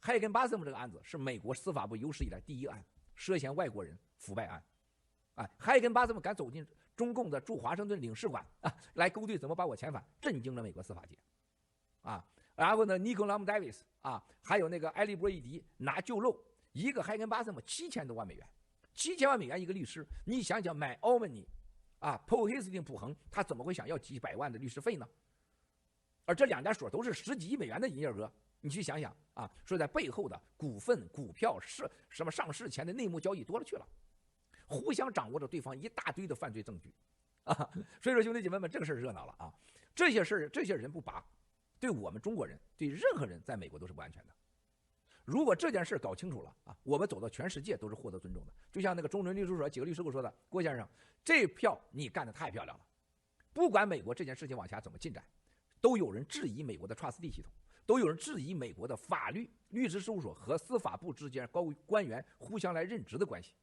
海根巴瑟姆这个案子是美国司法部有史以来第一案涉嫌外国人腐败案。海根巴瑟姆敢走进中共的驻华盛顿领事馆来勾兑怎么把我遣返，震惊了美国司法界然后呢，尼克拉姆戴维斯还有那个埃利波伊迪拿旧漏，一个海根巴瑟姆7000多万美元，7000万美元一个律师，你想想买奥曼尼普黑斯汀普恒，他怎么会想要几百万的律师费呢？而这两家所都是10几亿美元的营业额，你去想想说在背后的股份、股票什么上市前的内幕交易多了去了，互相掌握着对方一大堆的犯罪证据所以说兄弟姐妹们，这个事儿热闹了这些事儿这些人不拔，对我们中国人，对任何人在美国都是不安全的。如果这件事搞清楚了我们走到全世界都是获得尊重的。就像那个中伦律师所几个律师给我说的，郭先生，这票你干得太漂亮了。不管美国这件事情往下怎么进展，都有人质疑美国的 trustee 系统，都有人质疑美国的法律律师事务所和司法部之间高官员互相来任职的关系，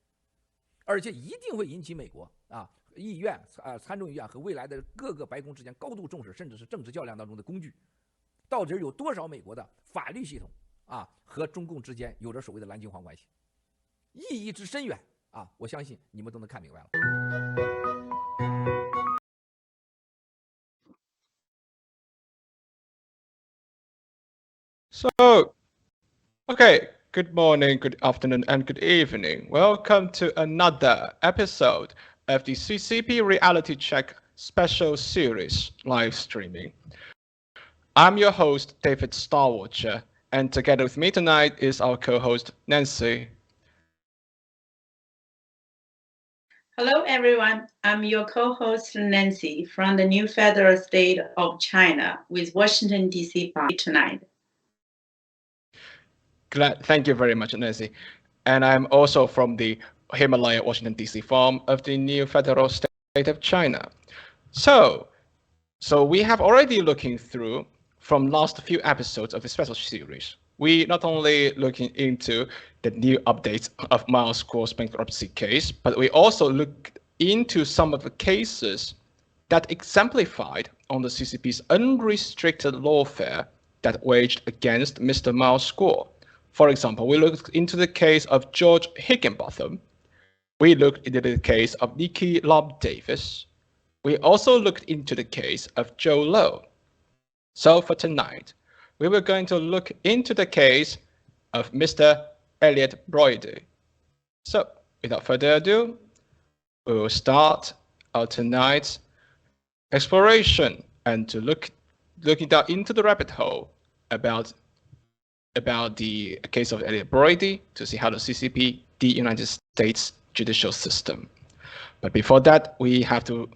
而且一定会引起美国议院参众议院和未来的各个白宫之间高度重视，甚至是政治较量当中的工具。到底有多少美国的法律系统和中共之间有着所谓的蓝金黄关系，意义之深远我相信你们都能看明白了。So, okay, good morning, good afternoon, and good evening. Welcome to another episode of the CCP Reality Check special series live streaming. I'm your host, David Starwatcher, and together with me tonight is our co-host, Nancy. Hello, everyone. I'm your co-host, Nancy, from the new federal state of China with Washington, D.C. tonight. Thank you very much, Nancy. And I'm also from the Himalaya, Washington, D.C. farm of the new federal state of China. So we have already looking through from last few episodes of the special series. We not only looking into the new updates of Miles Guo's bankruptcy case, but we also looked into some of the cases that exemplified on the CCP's unrestricted lawfare that waged against Mr. Miles Guo. For example, we looked into the case of George Higginbotham. We looked into the case of Nikki Lobb Davis. We also looked into the case of Joe Low. So for tonight, we were going to look into the case of Mr. Elliot Broidy. So without further ado, we will start our tonight's exploration and to looking down into the rabbit hole about the case of Elliot Broidy to see how the CCP, the United States judicial system. But before that, we have to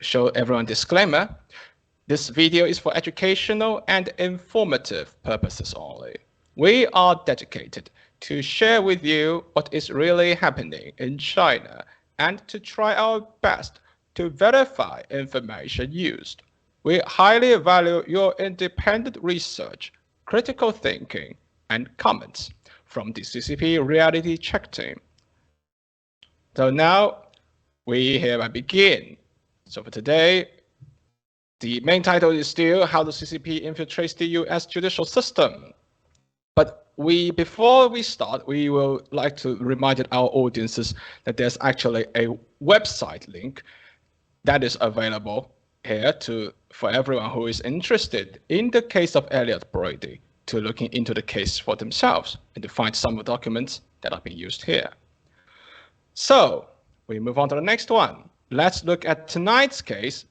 show everyone a disclaimer. This video is for educational and informative purposes only. We are dedicated to share with you what is really happening in China and to try our best to verify information used. We highly value your independent research, critical thinking, and comments from the CCP Reality Check team. So now we hereby begin. So for today, the main title is still How the CCP Infiltrates the US Judicial System. But before we start, we would like to remind our audiences that there's actually a website link that is available here for everyone who is interested in the case of Elliot Broidy to looking into the case for themselves and to find some of the documents that are being used here. So we move on to the next one. Let's look at tonight's case.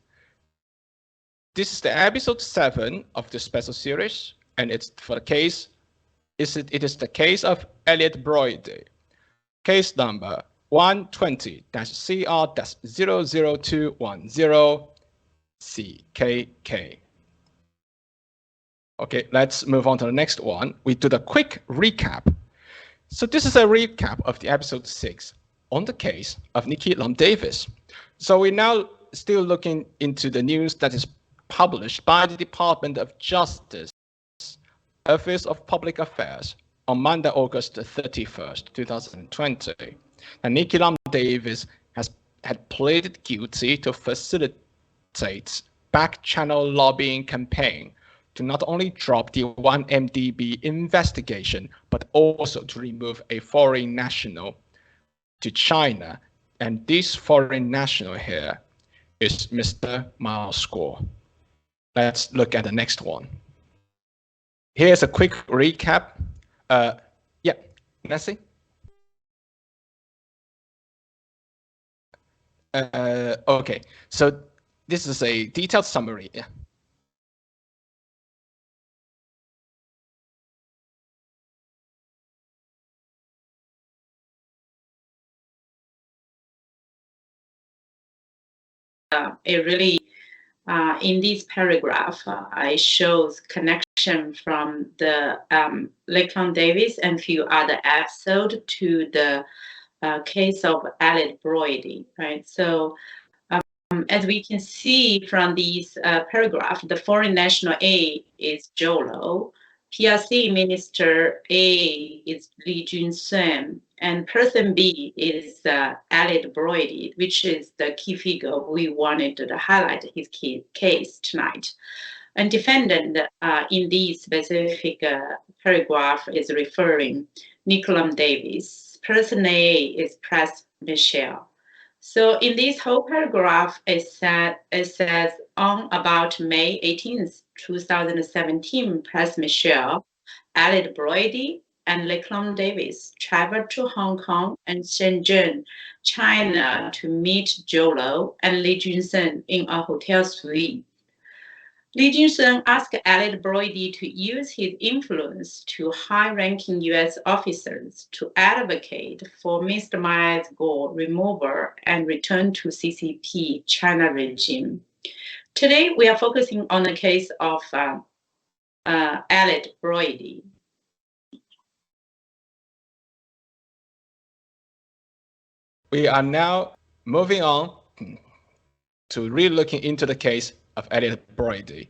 This is the episode 7 of the special series, and it's for the case. It is the case of Elliot Broidy, case number 120-CR-00210CKK. Okay, let's move on to the next one. We do the quick recap. So this is a recap of the episode 6 on the case of Nikki Lobb Davis. So we're now still looking into the news that is published by the Department of Justice, Office of Public Affairs, on Monday, August 31st, 2020. And Nikki Lobb Davis had pleaded guilty to facilitate back-channel lobbying campaign to not only drop the 1MDB investigation, but also to remove a foreign national to China. And this foreign national here is Mr. Mao Score. Let's look at the next one. Here's a quick recap. Yeah, Nancy? Okay, so this is a detailed summary. Yeah. It really, in this paragraph, it shows connection from the Lakeland Davis and few other episodes to the case of Elliot Broidy, right? So as we can see from these paragraph, the foreign national A is Zhou, PRC Minister A is Li Junsun, and person B is Elliot Broidy, which is the key figure we wanted to highlight his case tonight. And defendant in this specific paragraph is referring Nicholas Davis. Person A is Press Michelle. So in this whole paragraph, it says on about May 18th, 2017, Press Michelle, Elliot Broidy, and Lakeland Davis traveled to Hong Kong and Shenzhen, China to meet Zhou and Li Junsun in a hotel suite. Li Junsun asked Elliot Broidy to use his influence to high-ranking U.S. officers to advocate for Mr. Mao's removal and return to CCP China regime. Today, we are focusing on the case of Elliot Broidy. We are now moving on to really looking into the case of Elliot Broidy.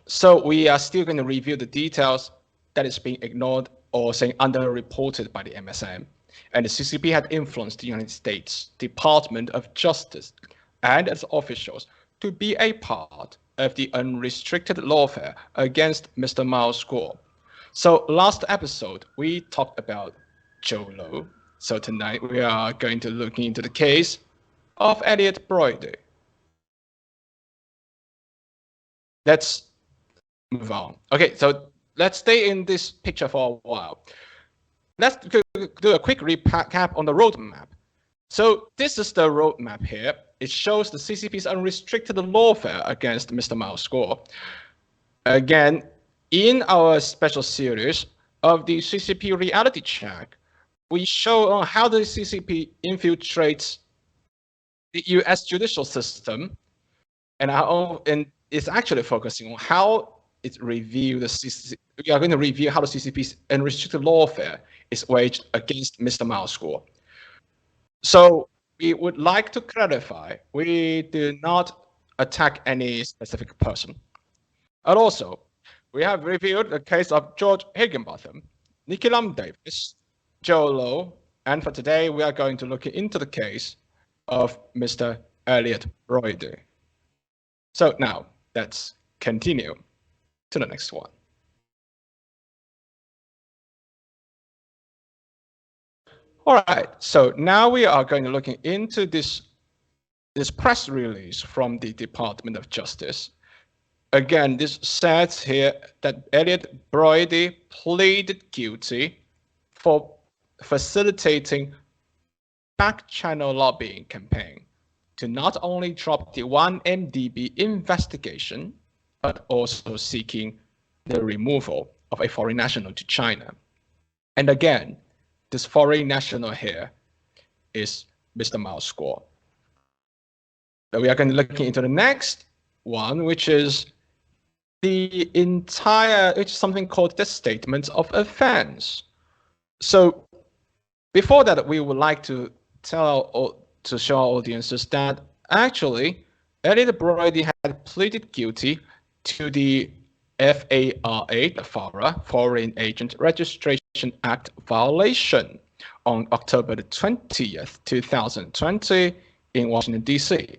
So we are still going to review the details that is being ignored or saying underreported by the MSM. And the CCP had influenced the United States Department of Justice and its officials to be a part of the unrestricted lawfare against Mr. Mao's score. So last episode, we talked about Zhou. So tonight we are going to look into the case of Elliot Broidy. Let's move on. Okay, so let's stay in this picture for a while. Let's do a quick recap on the roadmap. So this is the roadmap here. It shows the CCP's unrestricted lawfare against Mr. Mao's score. Again, in our special series of the CCP reality check, we show how the CCP infiltrates the US judicial system, and it's actually focusing on how it reviewed the CCP. We are going to review how the CCP's unrestricted lawfare is waged against Mr. Mao's score. So we would like to clarify, we do not attack any specific person. And also, we have reviewed the case of George Higginbotham, Nicholas Davis, Zhou, and for today, we are going to look into the case of Mr. Elliot Broidy. So now, let's continue to the next one. All right, so now we are going to look into this press release from the Department of Justice. Again, this says here that Elliot Broidy pleaded guilty for facilitating back-channel lobbying campaign to not only drop the 1MDB investigation, but also seeking the removal of a foreign national to China. And again, this foreign national here is Mr. Mao's score. So we are going to look into the next one, which is it's something called the Statement of Offense. So before that, we would like to show our audiences that actually Elliot Broidy had pleaded guilty to the FARA, Foreign Agent Registration Act violation on October the 20th, 2020 in Washington, D.C.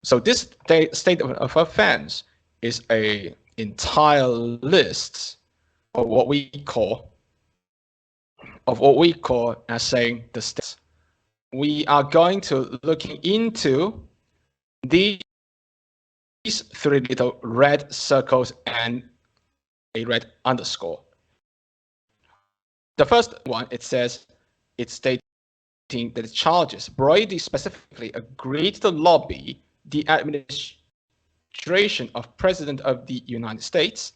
So this statement of offense is a entire list of what we call as saying the states. We are going to looking into these three little red circles and a red underscore. The first one, it says it's stating that the charges. Broidy specifically agreed to lobby the administration of President of the United States,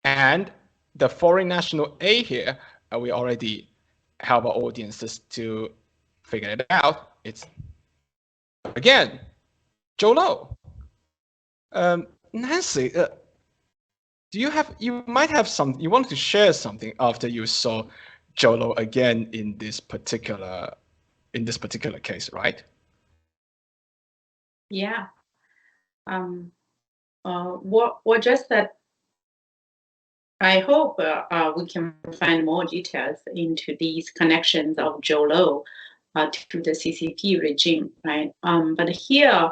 and the foreign national A here, we already help our audiences to figure it out. It's again Joe Low. Nancy, you might have some, you wanted to share something after you saw Joe Low again in this particular case, right? Yeah. What just that I hope we can find more details into these connections of Joe Low to the CCP regime, right? But here,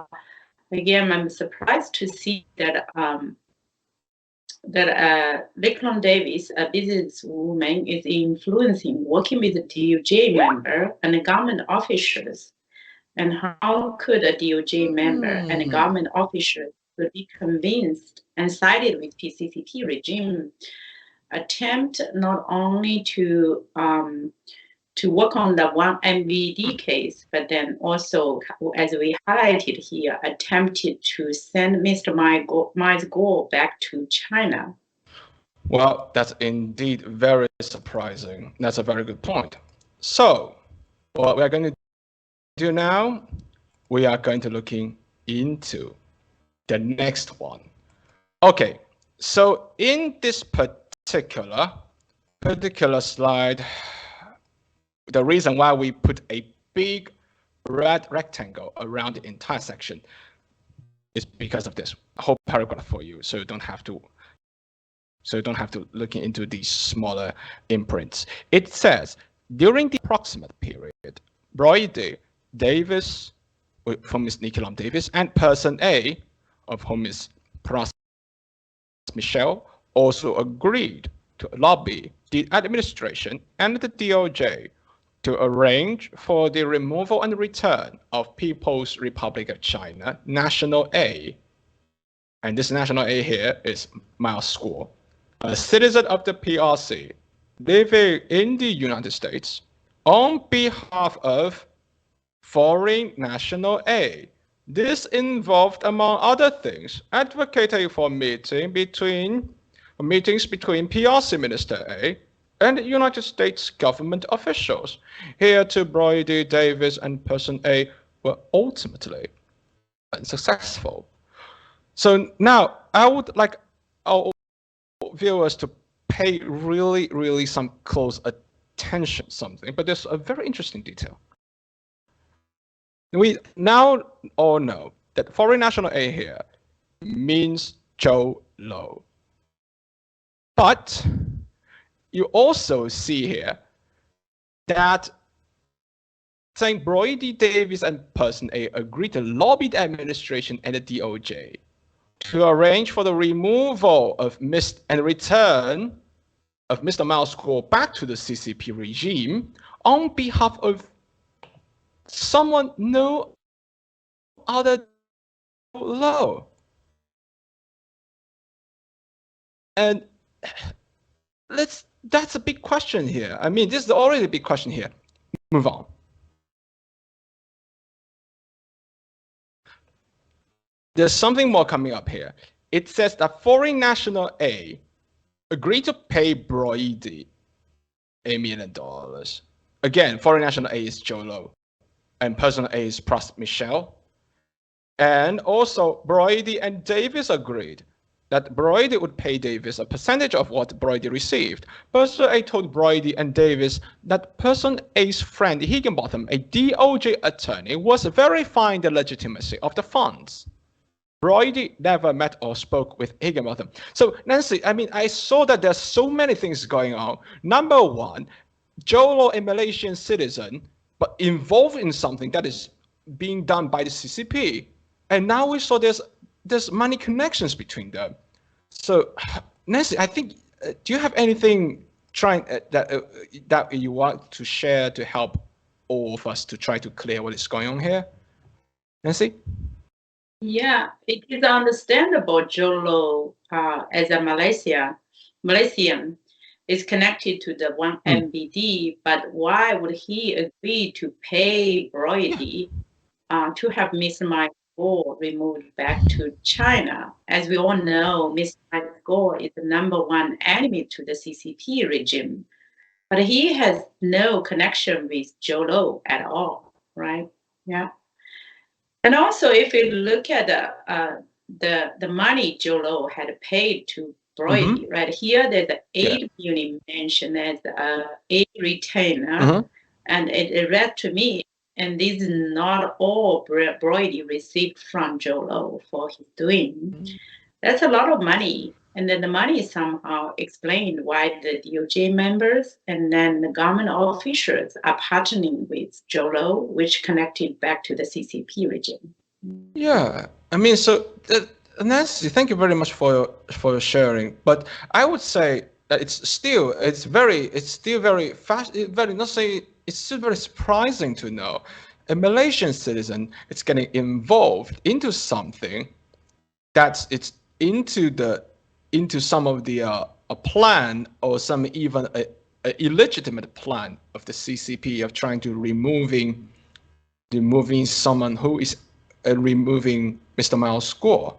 again, I'm surprised to see that Lakeland Davis, a businesswoman, is influencing, working with the DOJ member and government officials. And how could a DOJ member and a government official would be convinced and sided with CCP regime, attempt not only to work on the one MVD case, but then also, as we highlighted here, attempted to send Mr. Miles Gore back to China. Well, that's indeed very surprising. That's a very good point. So, what we're going to do now, we are going to looking into the next one. Okay, so in this particular slide, the reason why we put a big red rectangle around the entire section is because of this whole paragraph for you, so you don't have to look into these smaller imprints. It says, during the approximate period, Broidy, Davis, from Ms. Nicolom Davis, and person A, of whom is Pras Michelle, also agreed to lobby the administration and the DOJ to arrange for the removal and return of People's Republic of China, National A. And this National A here is Miles Gore, a citizen of the PRC, living in the United States on behalf of foreign national A. This involved, among other things, advocating for meetings between PRC Minister A and United States government officials. Here, to Broidy, Davis, and person A were ultimately unsuccessful. So now I would like our viewers to pay really some close attention to something, but there's a very interesting detail. We now all know that foreign national A here means Joe Low. But you also see here that saying Broidy, Davis, and person A agreed to lobby the administration and the DOJ to arrange for the removal of and return of Mr. Miles Gore back to the CCP regime on behalf of someone no other Low. And that's a big question here. I mean, this is already a big question here. Move on. There's something more coming up here. It says that foreign national A agreed to pay Broidy $1 million. Again, foreign national A is Joe Low, and person A is Pras Michelle. And also, Broidy and Davis agreed that Broidy would pay Davis a percentage of what Broidy received. Person A told Broidy and Davis that person A's friend Higginbotham, a DOJ attorney, was verifying the legitimacy of the funds. Broidy never met or spoke with Higginbotham. So, Nancy, I mean, I saw that there's so many things going on. Number one, Joe Low, a Malaysian citizen, but involved in something that is being done by the CCP. And now we saw there's money connections between them. So, Nancy, I think, do you have anything that you want to share to help all of us to try to clear what is going on here? Nancy? Yeah, it is understandable Jolo, as a Malaysian, is connected to the one MBD, but why would he agree to pay Broidy to have Mr. Mike Gore removed back to China? As we all know, Mr. Mike Gore is the #1 enemy to the CCP regime, but he has no connection with Jolo at all, right? Yeah. And also, if you look at the money Jolo had paid to Broidy, right here, there's the 8 million mentioned as a retainer, and it read to me, and this is not all Broidy received from Jolo for his doing. That's a lot of money. And then the money somehow explained why the DOJ members and then the government officials are partnering with Jolo, which connected back to the CCP regime. Yeah, I mean, so Nancy, thank you very much for your sharing. But I would say that it's still very fast, it's still very surprising to know a Malaysian citizen is getting involved into something that's into some of the a plan or some even a illegitimate plan of the CCP of trying to removing someone who is removing Mr. Miles Gore.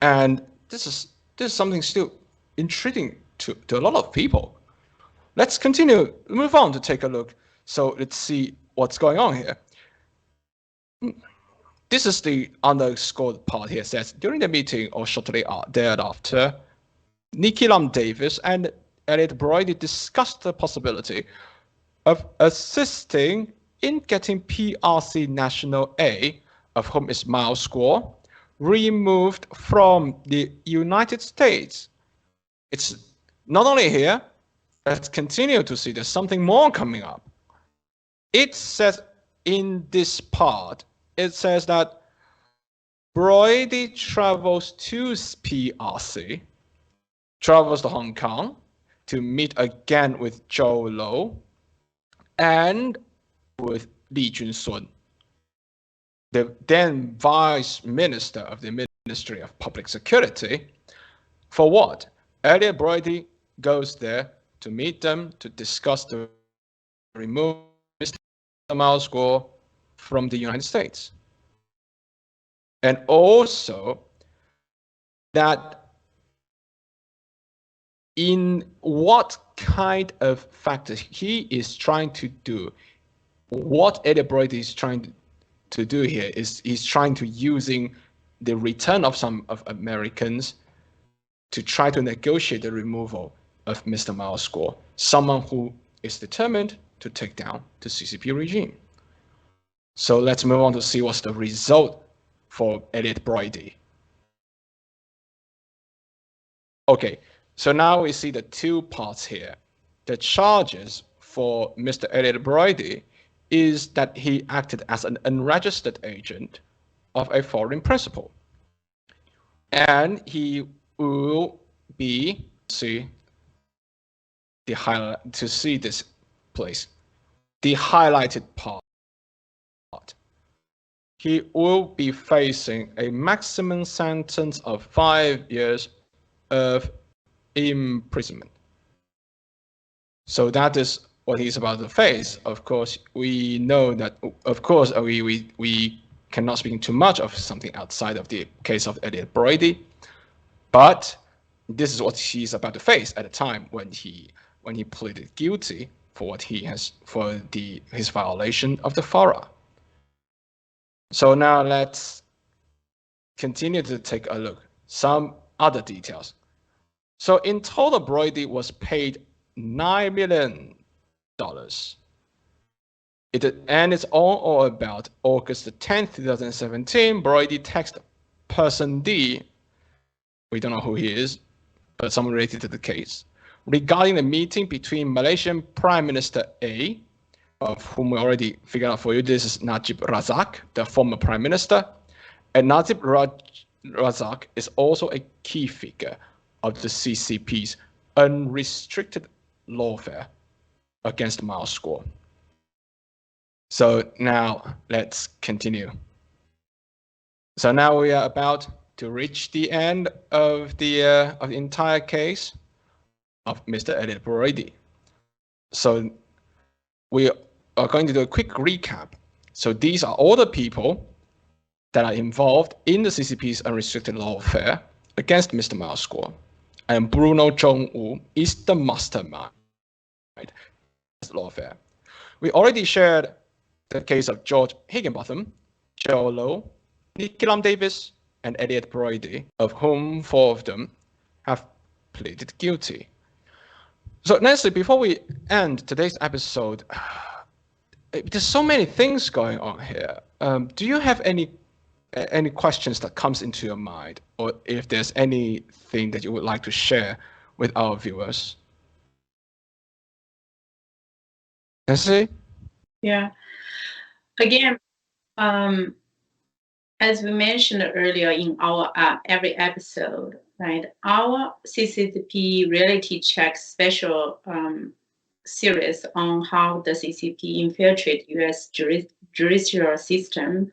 And this is something still intriguing to a lot of people. Let's move on to take a look. So let's see what's going on here. This is the underscored part here. It says, during the meeting or shortly thereafter, Nikki Lam Davis and Elliot Broidy discussed the possibility of assisting in getting PRC National A, of whom is Miles Gore, removed from the United States. It's not only here, let's continue to see there's something more coming up. It says in this part, it says that Broidy travels to PRC, travels to Hong Kong to meet again with Joe Low and with Lee Jun-sun, the then Vice Minister of the Ministry of Public Security. For what? Elliot Broidy goes there to meet them to discuss the removal of Mr. Miles Gore from the United States. And also that in what kind of factors he is trying to do, what Elliot Broidy is trying to do here is he's trying to using the return of some of Americans to try to negotiate the removal of Mr. Miles Gore, someone who is determined to take down the CCP regime. So let's move on to see what's the result for Elliot Broidy. Okay, so now we see the two parts here. The charges for Mr. Elliot Broidy is that he acted as an unregistered agent of a foreign principal. And he will be to see this place, the highlighted part. He will be facing a maximum sentence of 5 years of imprisonment. So that is what he's about to face. Of course, we know that, of course, we cannot speak too much of something outside of the case of Elliot Broidy, but this is what he's about to face at the time when he pleaded guilty for what he has his violation of the FARA. So now let's continue to take a look some other details. So in total, Broidy was paid $9 million. And it's on or about August 10th, 2017, Broidy texted person D, we don't know who he is, but someone related to the case, regarding the meeting between Malaysian Prime Minister A, of whom we already figured out for you, this is Najib Razak, the former Prime Minister, and Najib Razak is also a key figure of the CCP's unrestricted lawfare against Mao's score. So now let's continue. So now we are about to reach the end of the entire case of Mr. Elliot Broidy. So we are going to do a quick recap. So these are all the people that are involved in the CCP's unrestricted lawfare against Mr. Mao's score. And Bruno Zhongwu is the mastermind of the lawfare. We already shared the case of George Higginbotham, Joe Low, Nicky Lam Davis, and Elliot Broidy, of whom 4 of them have pleaded guilty. So Nancy, before we end today's episode, there's so many things going on here. Do you have any questions that comes into your mind, or if there's anything that you would like to share with our viewers? Nancy? Yeah. Again, as we mentioned earlier in our every episode, right? Our CCP reality check special series on how the CCP infiltrate U.S. judicial system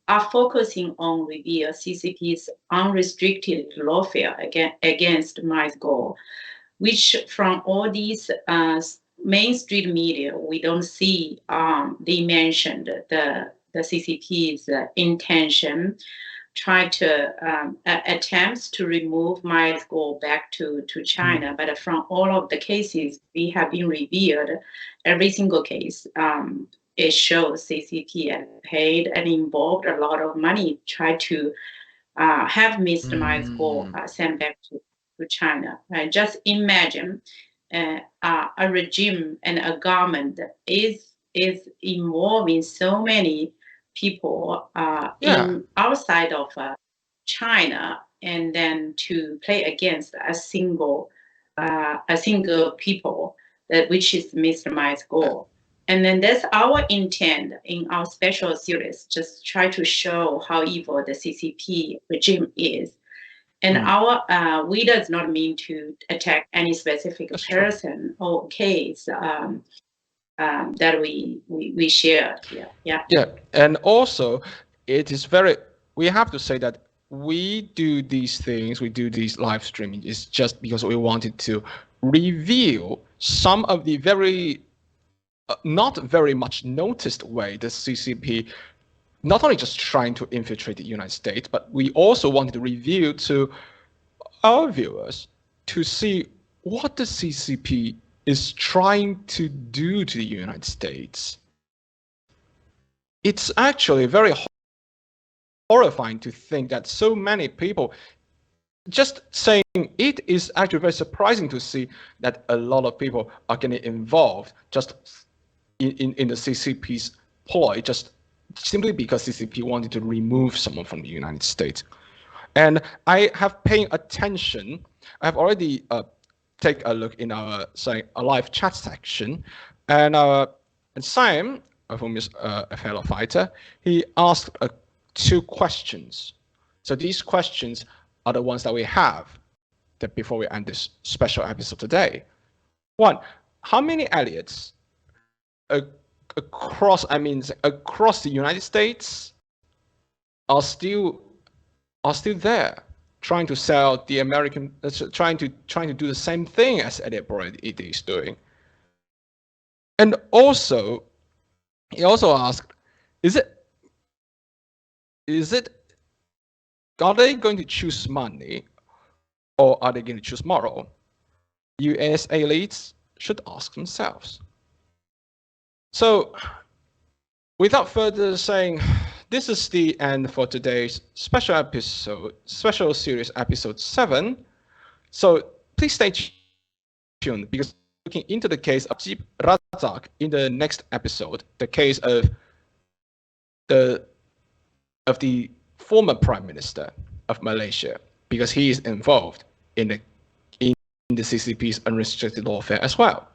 are focusing on reveal CCP's unrestricted lawfare against Mao's goal, which from all these mainstream media, we don't see they mentioned the CCP's intention, try to attempts to remove Mao's goal back to China. But from all of the cases we have been revealed, every single case, it shows CCP had paid and involved a lot of money, try to have Mr. Mao's goal sent back to China. Just imagine a regime and a government is involving so many people in outside of China, and then to play against a single people, that which is Mr. Mao's goal. And then that's our intent in our special series, just try to show how evil the CCP regime is. And our we does not mean to attack any specific person or case that we shared here. Yeah, and also it is we have to say that we do these things, we do these live streaming is just because we wanted to reveal some of the very not very much noticed way the CCP not only just trying to infiltrate the United States, but we also wanted to reveal to our viewers to see what the CCP is trying to do to the United States. It's actually very horrifying to think that so many people just saying it is actually very surprising to see that a lot of people are getting involved just in the CCP's ploy, just simply because CCP wanted to remove someone from the United States. And I have paying attention. I've already take a look in our live chat section, and Sam, of whom is a fellow fighter, he asked 2 questions. So these questions are the ones that we have that before we end this special episode today. 1, how many Elliots across the United States are still there, trying to sell the American, trying to do the same thing as Elliot Broidy is doing. And also, he also asked, are they going to choose money, or are they going to choose moral? US elites should ask themselves. So, without further saying, this is the end for today's special series episode 7. So please stay tuned, because looking into the case of Najib Razak in the next episode, the case of the former Prime Minister of Malaysia, because he is involved in the CCP's unrestricted lawfare as well.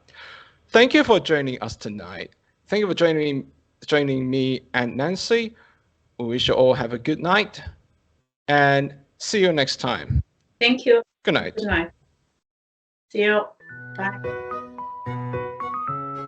Thank you for joining us tonight. Thank you for joining me and Nancy. We wish you all have a good night, and see you next time. Thank you. Good night. Good night. See you. Bye.